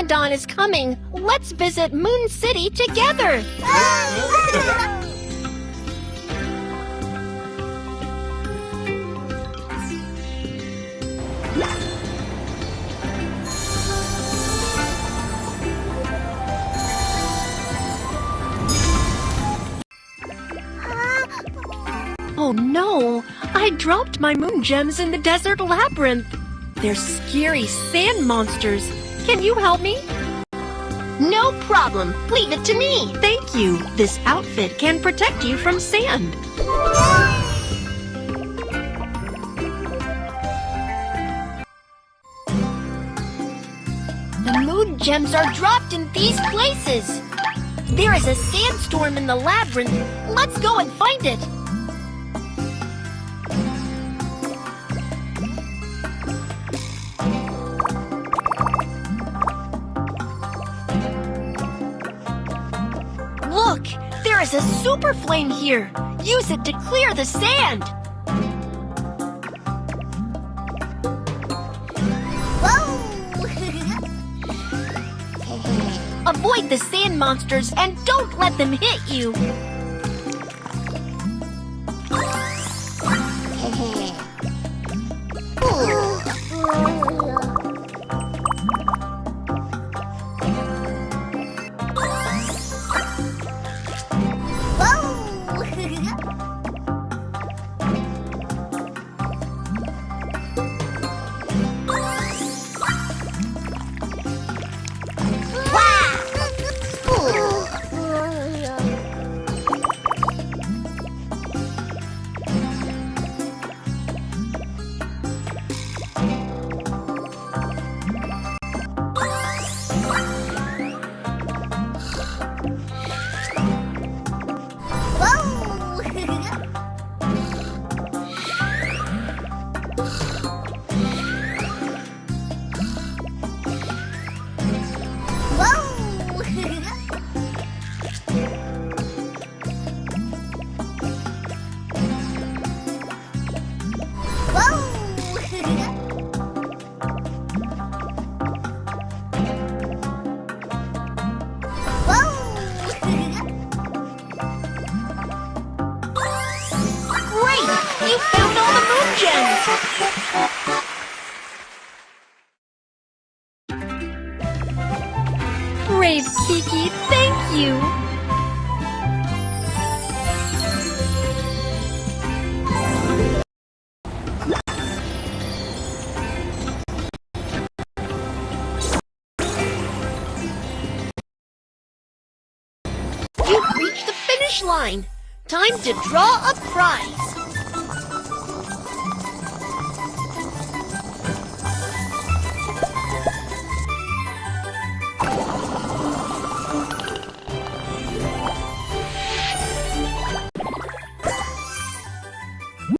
Ramadan is coming. Let's visit Moon City together. Oh no! I dropped my moon gems in the desert labyrinth. They're scary sand monsters. Can you help me? No problem. Leave it to me. Thank you. This outfit can protect you from sand. The moon gems are dropped in these places. There is a sandstorm in the labyrinth. Let's go and find it. Look, there is a super flame here. Use it to clear the sand. Avoid the sand monsters and don't let them hit you. You found all the moon gems! Brave Kiki, thank you! You've reached the finish line! Time to draw a prize!